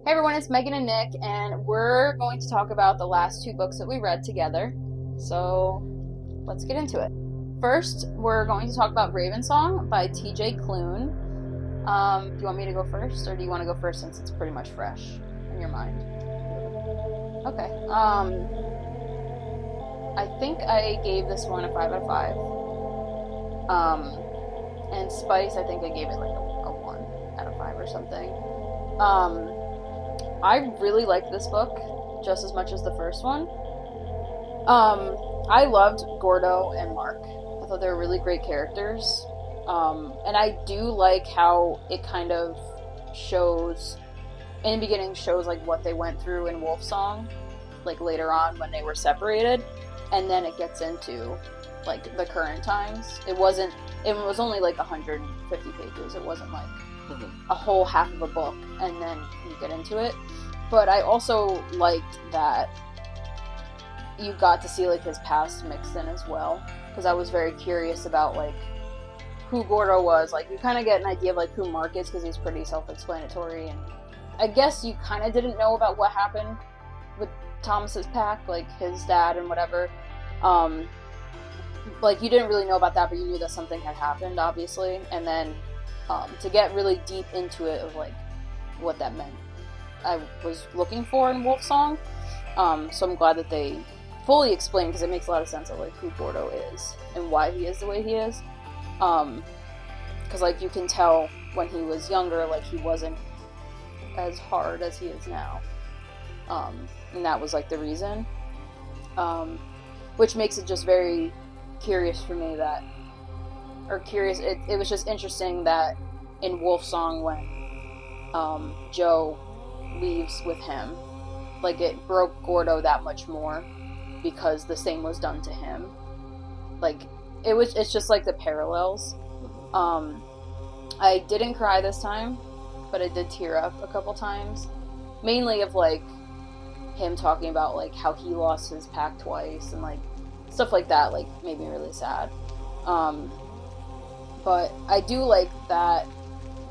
Hey everyone, it's Megan and Nick, and we're going to talk about the last two books that we read together. So let's get into it. First, we're going to talk about Ravensong by T.J. Klune. Do you want me to go first, or do you want to go first since it's pretty much fresh in your mind? Okay. I think I gave this one a 5 out of 5. And Spice, I think I gave it like a 1 out of 5 or something. I really liked this book just as much as the first one. I loved Gordo and Mark. I thought they were really great characters. And I do like how it kind of shows, in the beginning, shows like what they went through in Wolfsong, like later on when they were separated, and then it gets into like the current times. It was only like 150 pages. It wasn't like a whole half of a book and then you get into it. But I also liked that you got to see like his past mixed in as well, because I was very curious about like who Gordo was. Like you kind of get an idea of like who Mark is because he's pretty self-explanatory, and I guess you kind of didn't know about what happened with Thomas's pack, like his dad and whatever. Like you didn't really know about that, but you knew that something had happened, obviously. And then to get really deep into it of like what that meant, I was looking for in Wolfsong. So I'm glad that they fully explained, because it makes a lot of sense of like who Gordo is and why he is the way he is. Because like you can tell when he was younger, like he wasn't as hard as he is now. And that was like the reason. Which makes it just very curious for me that, or curious, it was just interesting that in Wolfsong when Joe leaves with him, like it broke Gordo that much more because the same was done to him. Like it's just like the parallels. I didn't cry this time, but I did tear up a couple times, mainly of like him talking about like how he lost his pack twice and like stuff like that, like made me really sad. But I do like that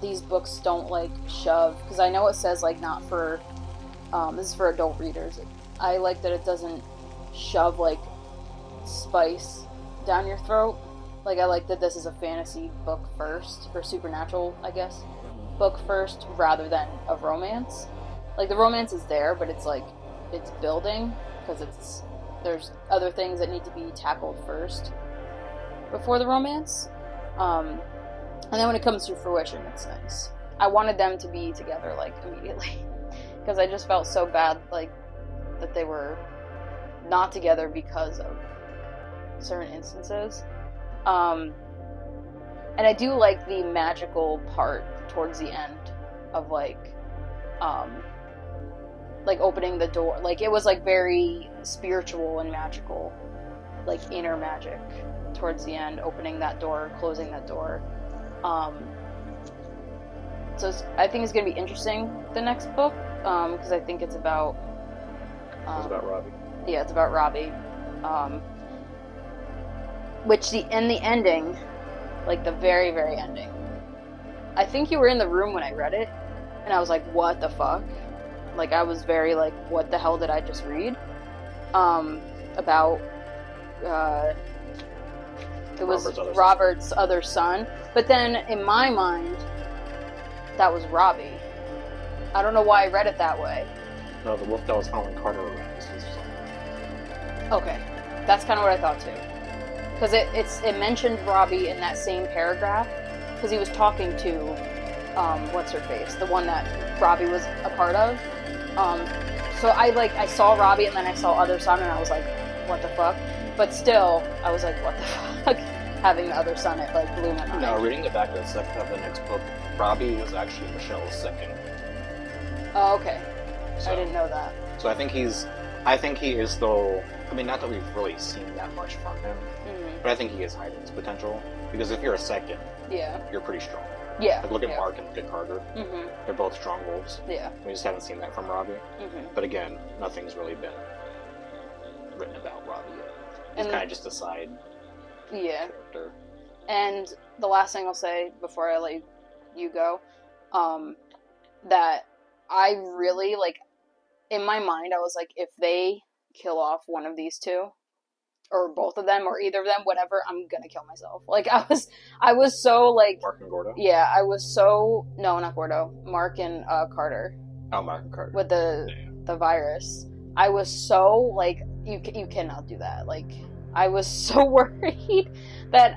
these books don't like shove, because I know it says like not for this is for adult readers. I like that it doesn't shove like spice down your throat. Like I like that this is a fantasy book first, or supernatural, I guess, book first, rather than a romance. Like the romance is there, but it's like it's building, because there's other things that need to be tackled first before the romance. And then when it comes to fruition, it's nice. I wanted them to be together like immediately, because I just felt so bad like that they were not together because of certain instances. And I do like the magical part towards the end of like opening the door. Like it was like very spiritual and magical, like inner magic towards the end, opening that door, closing that door. So I think it's going to be interesting, the next book, because I think it's about Robbie. Yeah, it's about Robbie. Which in the ending, like the very, very ending, I think you were in the room when I read it, and I was like, what the fuck? Like, I was very like, what the hell did I just read? About, it was Robert's other son. But then, in my mind, that was Robbie. I don't know why I read it that way. No, the wolf that was following Carter around is his son. Okay, that's kind of what I thought too. Because it mentioned Robbie in that same paragraph, because he was talking to, what's her face, the one that Robbie was a part of. So I saw Robbie and then I saw other son and I was like, what the fuck? But still, I was like, what the fuck? Having the other son, it like blew my mind. No, reading the back of the next book, Robbie was actually Michelle's second. Oh, okay. So, I didn't know that. So I think he is though. I mean, not that we've really seen that much from him, but I think he is hiding his potential, because if you're a second, you're pretty strong. Yeah. Like, look at Mark and look at Carter. They're both strong wolves. Yeah. We just haven't seen that from Robbie. But again, nothing's really been written about Robbie yet. He's kind of just a side character. And the last thing I'll say before I let you go, that I really, like, in my mind, I was like, if they kill off one of these two, or both of them, or either of them, whatever, I'm gonna kill myself. Like, I was so, like... Mark and Gordo? Yeah, I was so... No, not Gordo. Mark and Carter. Oh, Mark and Carter. With the virus. I was so, like, you cannot do that. Like, I was so worried that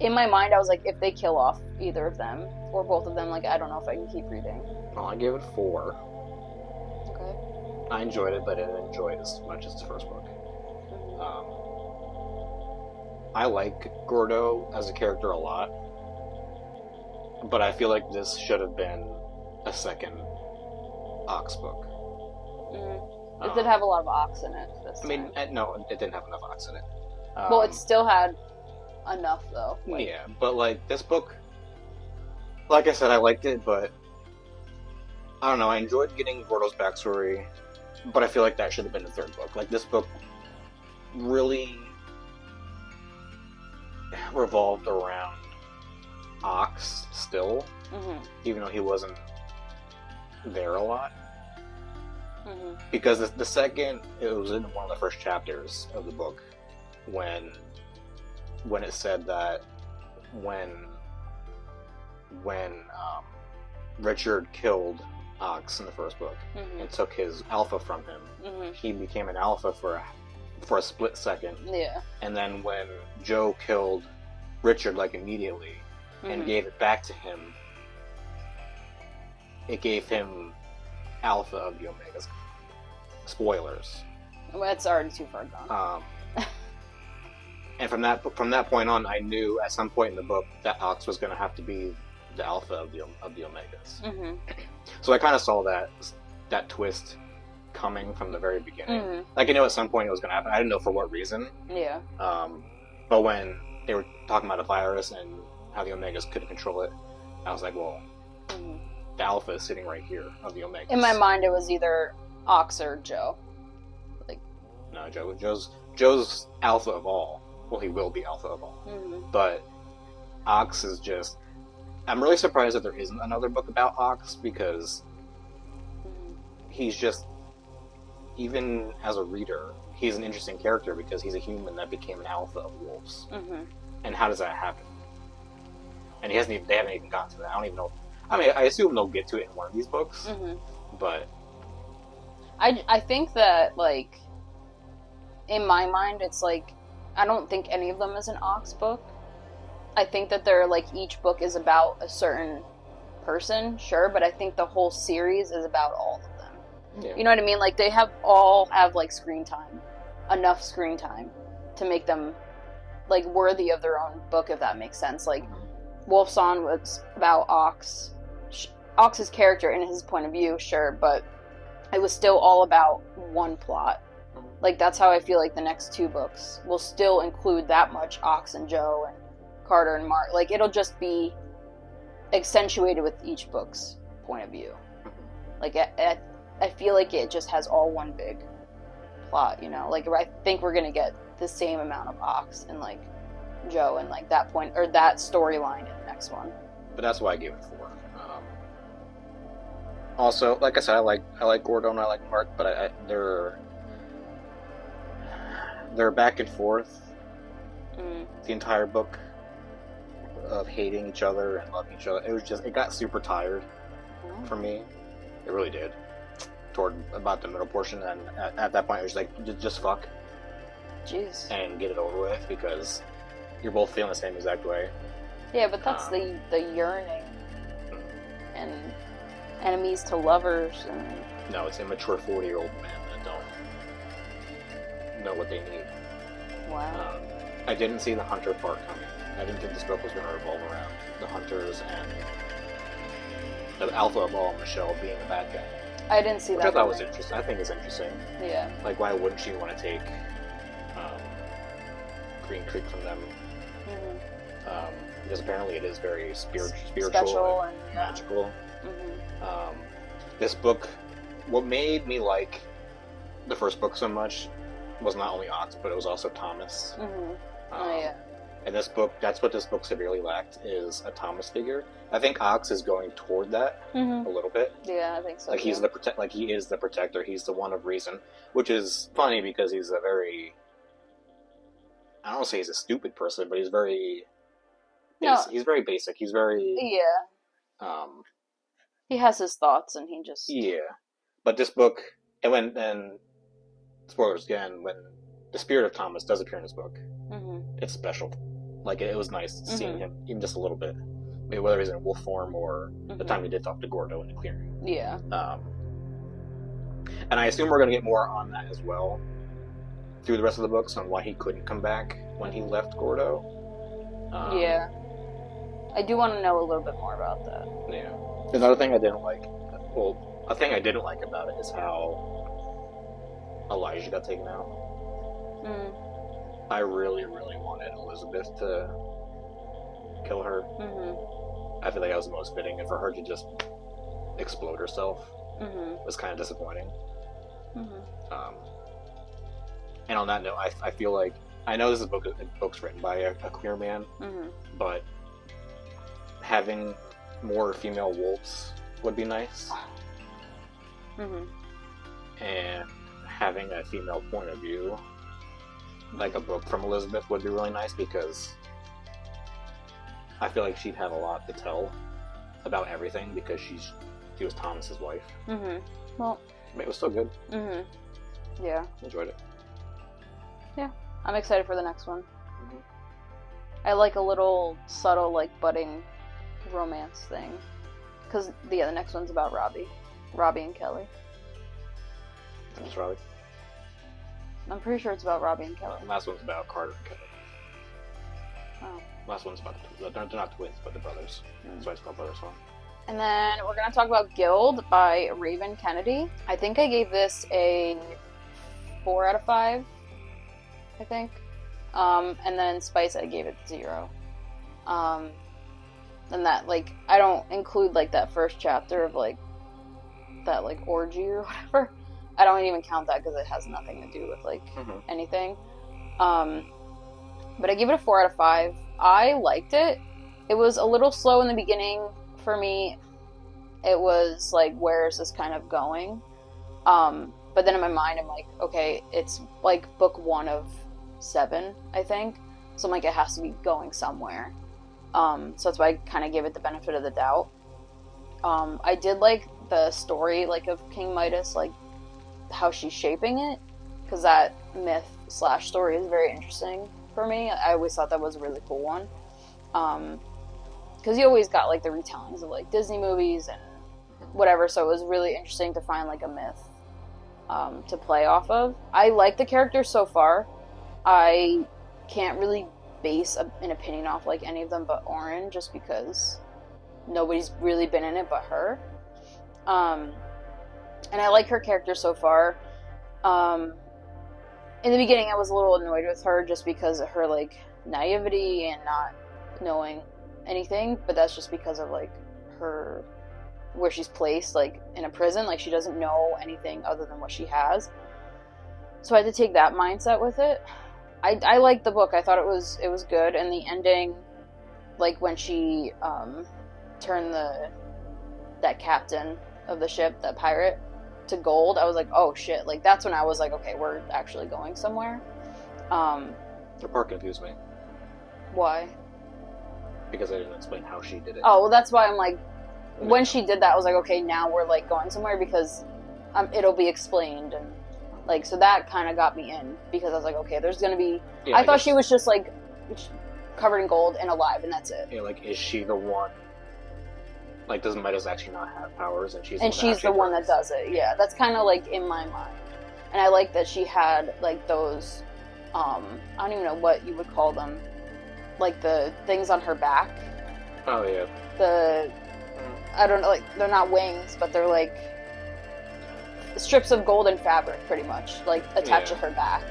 in my mind, I was like, if they kill off either of them, or both of them, like, I don't know if I can keep reading. Well, I gave it 4. Okay. I enjoyed it, but I didn't enjoy it as much as the first book. I like Gordo as a character a lot, but I feel like this should have been a second Ox book. It did have a lot of Ox in it. No, it didn't have enough Ox in it. Well, it still had enough, though. Like, yeah, but, like, this book, like I said, I liked it, but I don't know, I enjoyed getting Gordo's backstory, but I feel like that should have been the third book. Like, this book really revolved around Ox still, even though he wasn't there a lot. Because the second, it was in one of the first chapters of the book when it said that when Richard killed Ox in the first book and took his alpha from him, he became an alpha for a split second. Yeah. And then when Joe killed Richard, like, immediately and gave it back to him, it gave him alpha of the Omegas. Spoilers. Well, it's already too far gone. And from that point on, I knew at some point in the book that Ox was going to have to be the alpha of the Omegas. So I kind of saw that twist coming from the very beginning. Like, I knew at some point it was going to happen. I didn't know for what reason. Yeah. But when they were talking about a virus and how the Omegas couldn't control it, I was like, well, the alpha is sitting right here of the Omegas. In my mind, it was either Ox or Joe. Like, no, Joe's alpha of all. Well, he will be alpha of all. But Ox is just... I'm really surprised that there isn't another book about Ox, because he's just... Even as a reader, he's an interesting character because he's a human that became an alpha of wolves. And how does that happen? And they haven't even gotten to that. I don't even know. I mean, I assume they'll get to it in one of these books, but... I think that, like, in my mind, it's like, I don't think any of them is an Ox book. I think that they're, like, each book is about a certain person, sure, but I think the whole series is about all of them. Yeah. You know what I mean? Like, they all have, like, screen time. Enough screen time to make them, like, worthy of their own book, if that makes sense. Like, Wolfsong was about Ox. Ox's character and his point of view, sure, but it was still all about one plot. Like, that's how I feel like the next 2 books will still include that much Ox and Joe and Carter and Mark. Like, it'll just be accentuated with each book's point of view. Like, I feel like it just has all one big plot, you know? Like, I think we're gonna get the same amount of Ox and, like, Joe and, like, that point, or that storyline in the next one. But that's why I gave it 4. Also, like I said, I like Gordo and I like Mark, but they're back and forth the entire book of hating each other and loving each other. It got super tired for me. It really did. Toward about the middle portion, and at that point, it was like, just fuck. Jeez. And get it over with, because you're both feeling the same exact way. Yeah, but that's the yearning and enemies to lovers and... No, it's immature 40-year-old men that don't know what they need. Wow. I didn't see the hunter part coming. I didn't think this book was going to revolve around the hunters and the alpha of all, Michelle, being a bad guy. I didn't see that. Which I thought was interesting. I think it's interesting. Yeah. Like, why wouldn't she want to take Green Creek from them? Because apparently it is very spiritual and magical. This book, what made me like the first book so much was not only Ox, but it was also Thomas. Oh, yeah. And this book, that's what this book severely lacked, is a Thomas figure. I think Ox is going toward that a little bit. Yeah, I think so. Like he is the protector. He's the one of reason, which is funny because he's a very, I don't want to say he's a stupid person, but he's very, he's very basic. He's very he has his thoughts, and he just But this book, and spoilers again, when the spirit of Thomas does appear in this book, it's special. Like, it was nice seeing him, even just a little bit. Maybe whether he's in wolf form or the time he did talk to Gordo in the clearing. Yeah. And I assume we're going to get more on that as well through the rest of the books, on why he couldn't come back when he left Gordo. Yeah. I do want to know a little bit more about that. Yeah. Another thing I didn't like, a thing I didn't like about it is how Elijah got taken out. I really, really wanted Elizabeth to kill her. I feel like that was the most fitting, and for her to just explode herself was kind of disappointing. And on that note, I feel like, I know this is book's written by a queer man, but having more female wolves would be nice. And having a female point of view, like a book from Elizabeth, would be really nice, because I feel like she'd have a lot to tell about everything, because she was Thomas's wife. Well, but it was still good. Yeah. Enjoyed it. Yeah. I'm excited for the next one. I like a little subtle, like, budding romance thing. Because, the next one's about Robbie and Kelly. That's Robbie. I'm pretty sure it's about Robbie and Kelly. The last one's about Carter and Kelly. Oh. Last one's about they're not twins, but they're brothers. That's why it's called Brothers Song. And then we're going to talk about Guild by Raven Kennedy. I think I gave this a 4 out of 5, I think. And then Spice, I gave it 0. And that, like, I don't include, like, that first chapter of, like, that, like, orgy or whatever. I don't even count that because it has nothing to do with, like, anything. But I give it a 4 out of 5. I liked it. It was a little slow in the beginning for me. It was like, where is this kind of going? But then in my mind, I'm like, okay, it's like book 1 of 7, I think. So I'm like, it has to be going somewhere. So that's why I kind of gave it the benefit of the doubt. I did like the story, like, of King Midas, like, how she's shaping it, because that myth/story is very interesting for me. I always thought that was a really cool one. Because you always got, like, the retellings of, like, Disney movies and whatever, so it was really interesting to find, like, a myth to play off of. I like the characters so far. I can't really base an opinion off, like, any of them but Oren, just because nobody's really been in it but her. And I like her character so far. In the beginning, I was a little annoyed with her just because of her, like, naivety and not knowing anything, but that's just because of, like, her, where she's placed, like, in a prison. Like, she doesn't know anything other than what she has. So I had to take that mindset with it. I liked the book. I thought it was good, and the ending, like, when she turned that captain of the ship, that pirate, to gold, I was like, oh shit, like, that's when I was like, okay, we're actually going somewhere. The part confused me. Why? Because I didn't explain how she did it. Oh, well, that's why I'm like, when she did that, I was like, okay, now we're, like, going somewhere, because it'll be explained, and, like, so that kind of got me in, because I was like, okay, there's gonna be, I thought she was just, like, covered in gold and alive, and that's it. Yeah, like, is she the one? Like, does Midas actually not have powers, and she's the one that does it? Yeah, that's kind of, like, in my mind. And I like that she had, like, those, I don't even know what you would call them, like, the things on her back. Oh, yeah. I don't know, like, they're not wings, but they're, like, strips of golden fabric, pretty much, like, attached to her back.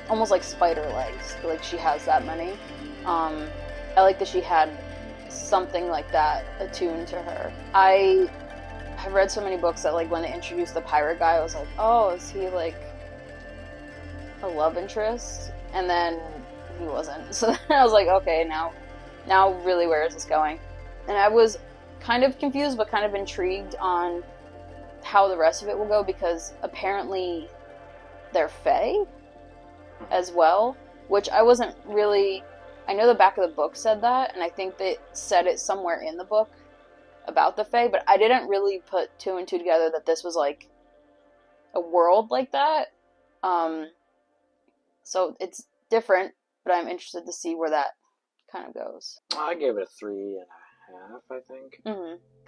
Almost like spider legs, like, she has that many. I like that she had something like that attuned to her. I have read so many books that, like, when they introduced the pirate guy, I was like, oh, is he, like, a love interest? And then he wasn't. So I was like, okay, now really where is this going? And I was kind of confused but kind of intrigued on how the rest of it will go, because apparently they're Fae as well, which I wasn't really... I know the back of the book said that, and I think they said it somewhere in the book about the Fae, but I didn't really put two and two together that this was like a world like that. So it's different, but I'm interested to see where that kind of goes. I gave it a 3.5, I think.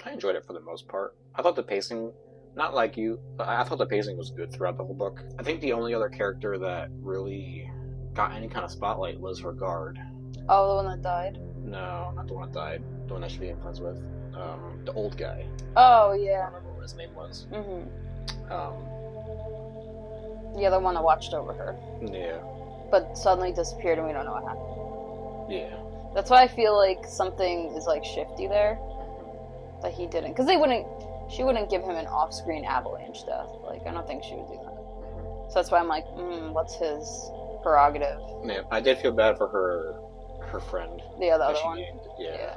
I enjoyed it for the most part. I thought the pacing, not like you, but I thought the pacing was good throughout the whole book. I think the only other character that really got any kind of spotlight was her guard. Oh, the one that died? No, not the one that died. The one that she's being friends with. The old guy. Oh, yeah. I don't remember what his name was. The other one that watched over her. Yeah. But suddenly disappeared and we don't know what happened. Yeah. That's why I feel like something is like shifty there. That he didn't. Because she wouldn't give him an off-screen avalanche death. Like, I don't think she would do that. So that's why I'm like, what's his prerogative? Yeah, I did feel bad for her friend. The other one? Named. Yeah.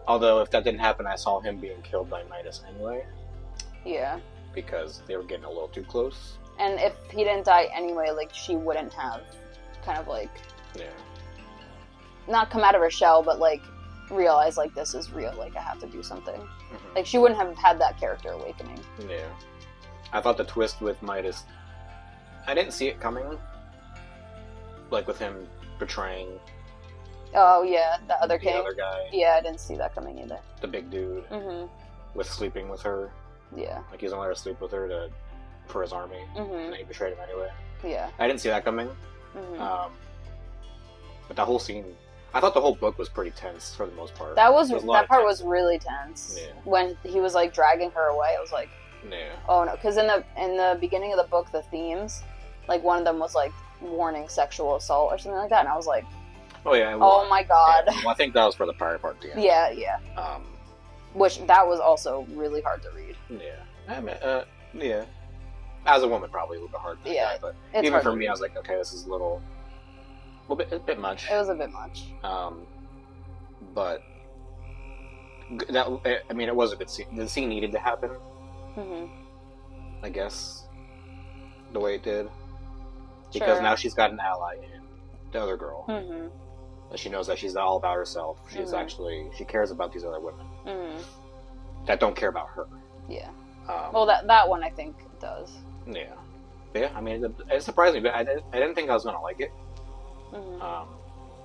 Although, if that didn't happen, I saw him being killed by Midas anyway. Yeah. Because they were getting a little too close. And if he didn't die anyway, like, she wouldn't have kind of like... Yeah. Not come out of her shell, but like, realize, like, this is real, like, I have to do something. Like, she wouldn't have had that character awakening. Yeah. I thought the twist with Midas... I didn't see it coming. Like, with him betraying... Oh, yeah, the other king. The other guy. Yeah, I didn't see that coming either. The big dude. With sleeping with her. Yeah. Like, he was only there to sleep with her for his army. And he betrayed him anyway. Yeah. I didn't see that coming. But that whole scene... I thought the whole book was pretty tense for the most part. That part was really tense. Yeah. When he was, like, dragging her away, I was like... Yeah. Oh, no. Because in the beginning of the book, the themes, like, one of them was, like, warning sexual assault or something like that, and I was like... Oh, yeah. Well, oh, my God. Yeah, well, I think that was for the prior part, too. Yeah, yeah. Which, that was also really hard to read. Yeah. I mean, yeah. As a woman, probably a little bit hard to read, but even for me, I was like, okay, this is a bit much. It was a bit much. But that, I mean, it was a good scene. The scene needed to happen. I guess the way it did, because now she's got an ally in the other girl. She knows that she's not all about herself. She's actually she cares about these other women that don't care about her. Yeah. Well, that one I think does. Yeah. Yeah. I mean, it surprised me, but I didn't think I was gonna like it.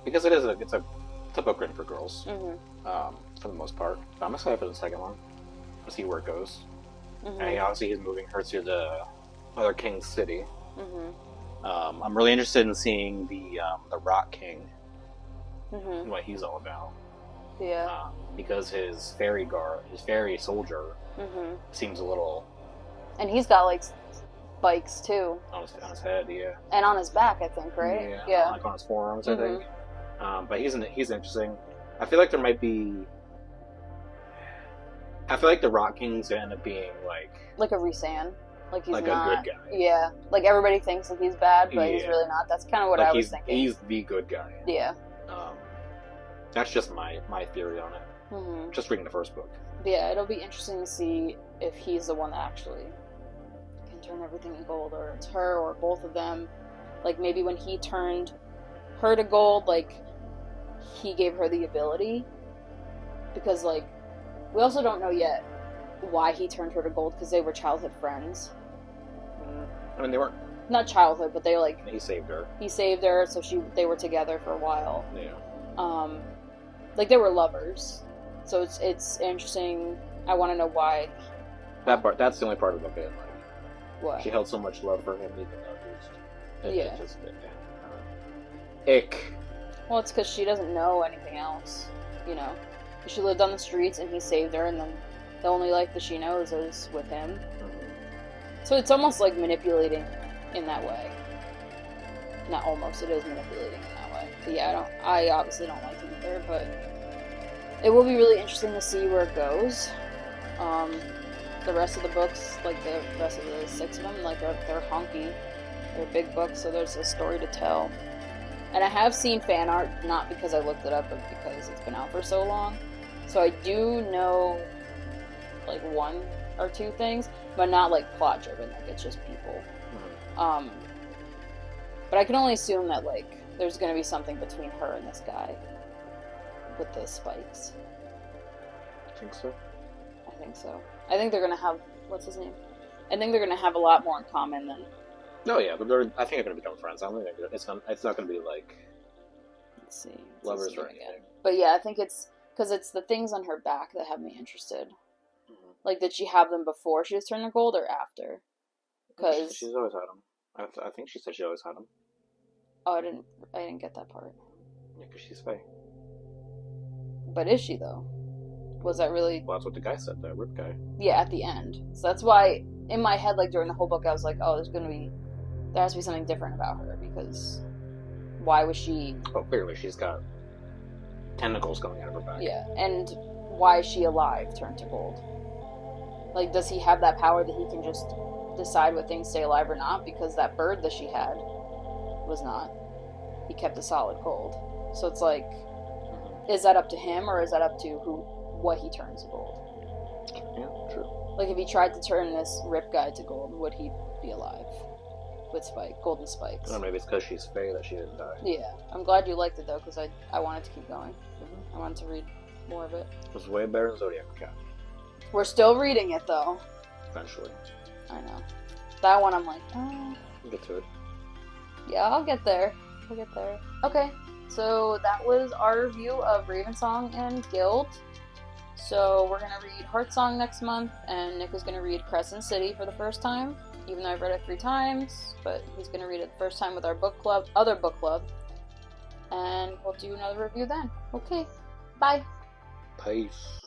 Because it's a book written for girls, for the most part. But I'm excited for the second one to see where it goes. And obviously he's moving her to the other king's city. I'm really interested in seeing the Rock King, and what he's all about. Yeah. Because his fairy soldier, seems a little. And he's got like spikes too. On his head, yeah. And on his back, I think, right? Yeah. Like on his forearms, I think. But he's interesting. I feel like there might be. I feel like the Rock King's gonna end up being like a Rhysand. Like he's like not a good guy. Yeah. Like everybody thinks that he's bad, but he's really not. That's kind of what I was thinking. He's the good guy. Yeah. That's just my theory on it. Just reading the first book. Yeah, it'll be interesting to see if he's the one that actually can turn everything to gold, or it's her, or both of them. Like maybe when he turned her to gold, like he gave her the ability, because like we also don't know yet why he turned her to gold, because they were childhood friends. I mean, they weren't. Not childhood, but they like. He saved her. He saved her, so they were together for a while. Yeah. Like they were lovers, so it's interesting. I want to know why. That part. That's the only part of the book. Like, what? She held so much love for him, even though yeah. Ick. Well, it's because she doesn't know anything else. You know, she lived on the streets, and he saved her, and then the only life that she knows is with him. So it's almost like manipulating in that way. Not almost, it is manipulating in that way. But yeah, I obviously don't like him either, but it will be really interesting to see where it goes. The rest of the books, like the rest of the 6 of them, like they're honky. They're big books, so there's a story to tell. And I have seen fan art, not because I looked it up, but because it's been out for so long. So I do know, like, one or two things, but not, like, plot-driven. Like, it's just people. Mm-hmm. But I can only assume that, like, there's going to be something between her and this guy with the spikes. I think so. I think so. I think they're going to have, what's his name? I think they're going to have a lot more in common than... Oh yeah, but I think they're going to become friends. I don't think it's not going to be like... Let's see. Lovers or anything. But yeah, I think it's... Because it's the things on her back that have me interested. Mm-hmm. Like, did she have them before she was turned to gold or after? Because... She's always had them. I think she said she always had them. Oh, I didn't get that part. Yeah, because she's Fae. But is she, though? Was that really... Well, that's what the guy said, the Rip guy. Yeah, at the end. So that's why, in my head, like, during the whole book, I was like, oh, there has to be something different about her, because why was she... Oh, clearly, she's got tentacles coming out of her back. Yeah, and why is she alive, turned to gold? Like, does he have that power that he can just decide what things stay alive or not? Because that bird that she had was not. He kept it solid gold. So it's like, is that up to him, or is that up to what he turns to gold? Yeah, true. Like, if he tried to turn this Rip guy to gold, would he be alive? With golden spikes. Or maybe it's because she's Fae that she didn't die. Yeah. I'm glad you liked it, though, because I wanted to keep going. Mm-hmm. I wanted to read more of it. It was way better than Zodiac Cat. We're still reading it, though. Eventually. I know. That one, I'm like, oh. We'll get to it. Yeah, I'll get there. Okay. So that was our review of Ravensong and Guild. So we're going to read Heartsong next month, and Nick is going to read Crescent City for the first time, even though I've read it 3 times, but he's going to read it the first time with our other book club, and we'll do another review then. Okay, bye. Peace.